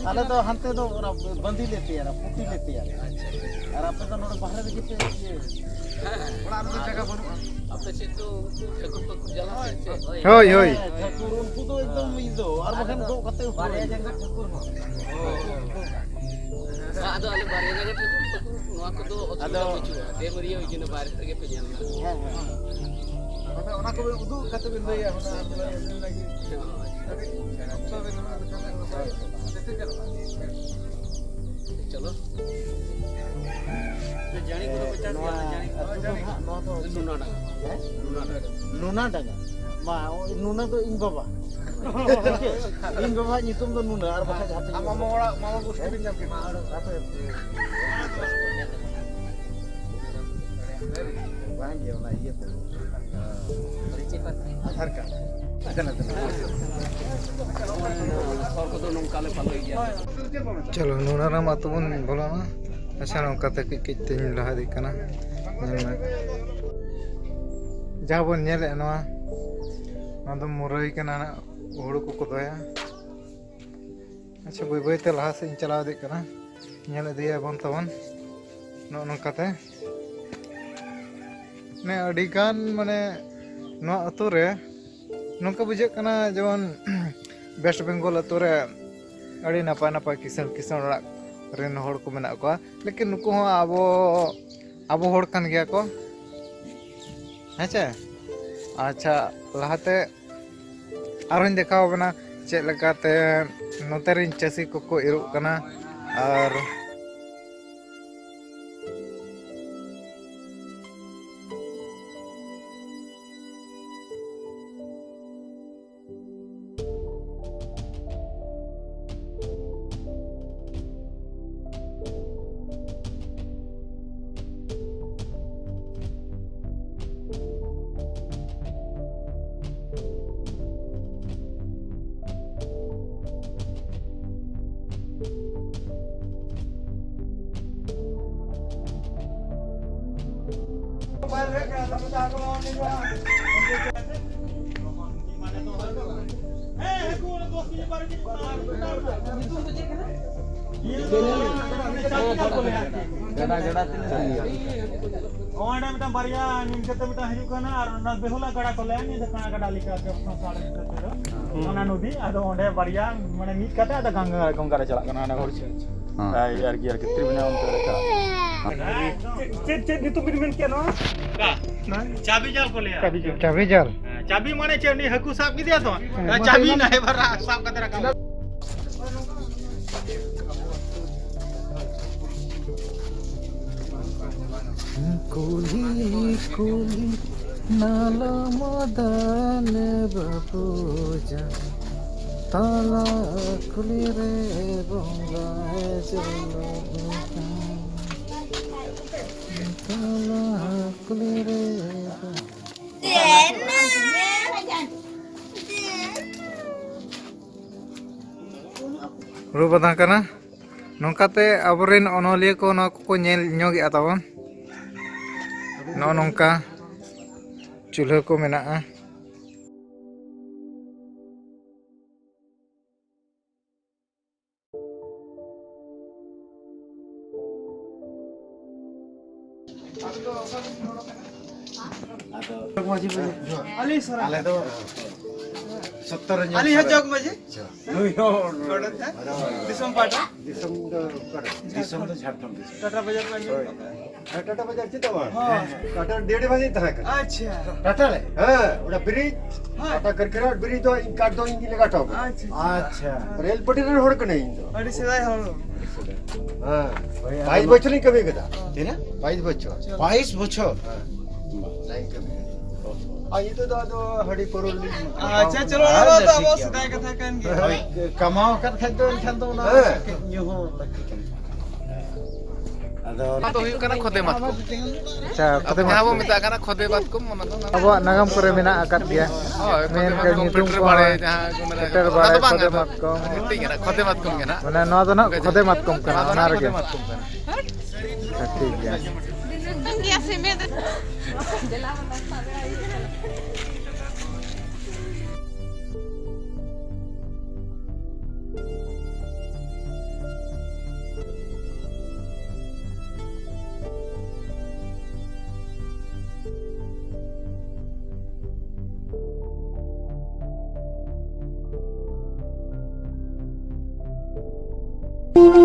आले तो हंते तो बंदी लेते यार पुटी लेते यार और आप तो नोड़ बाहर में कितने ये बड़ा अंदर जगह बनो आप तो चित्तो ठकुर ठकुर जला से होय होय ठकुर उनको तो एकदम इदो और बखन दो कते बारे जगह ठकुर हो आदो आले बारे जगह ठकुर ठकुर नोआ को तो अदो दे मरियो इजिन बारे तगे पे जानना हां ओना को उदु कते बिन लया होना लगी चलो जानी को 50 जानी नुना डागा मा नुना तो इन बाबा इन बाबा nyutum तो नुना और बाखा जाते मामा ओड़ा मामा को स्टेपिंग जम के apa bang ya olah iya tuh आधार कार्ड चलो नूनाराम आतो बन बोलाना अच्छा नौकाते कई तेज लहा दी कना जहाँ बन नेले नवा दो मुरई कना हुड़ू को दोया अच्छा बई बईते लहा से चलाव दी कना नेल दिया बन तबन नौकाते ने अडिगान माने नवा अतु रे नौका बुझे कना जवन वेस्ट बेंगल अतु रे अड़ी नपाय नपाय किसान किसान ओड़ा रेन होड़ को मेना को लेकिन नुकु हो आबो होड़ कान गया को हेचे अच्छा लहाते आरों देखाव बना चेक लगाते नोतेरिन चासी को इरुक कना और ओंडे मिटा बारिया निमकते मिटा हिजु कना और ना बेहुला गड़ा को ले नि कना गड़ा लिका के साड़े ओना नदी आदो ओंडे बारिया माने मीट काटे आदा गंगा रे चला कना ना घर से यार की त्रिवेणी उनते रे चेक नितु बिन के नो का चाबी जाल को ले चाबी जाल चाबी माने चेनी हकु साप की दिया तो चाबी ना है भरा साप का तेरा काम कुली कुली नाला मदन बबूजा ताला कुली रे गंगा जलो ताला कुली रे रू बदा कना नौकाते अबरेन अनोलिया को ना को नेल ᱧᱚᱜ ᱟᱛᱟᱵᱚᱱ नो नौका चूल्हा को मेना Ali sara ale do 70 Ali hajog maji disam pada disam do Jharkhand Tata बाजार में टाटा बाजार चितो हां टाटा 1.5 बजे तक अच्छा टाटा ले हां ओडा ब्रिज टाटा करकेरा ब्रिज तो काट दो इंगी लगा टॉप अच्छा रेल पटरी रे होड़ कने इंदो अड़ी सीधा हो हां 22 बच्चों नहीं कभी कदा है ना 22 बच्चों लाइन कभी ये तो हड़ी परोली अच्छा चलो ना तो अब सीधा कथा कान के कमाओ कर खादो इनखान तो ना ये हो लकी तो हुई कना खोदे मत को अच्छा खोदे मत वो मिता कना खोदे मत को मना तो अब नागम करे मेना आकात दिया मेन के नितुम को बारे जहां माने टर बारे खोदे मत को ठीक है ना खोदे मत को ना माने नो दो ना खोदे मत को कना ना रे खोदे मत को ठीक है Tunggu se me ᱦᱮᱸ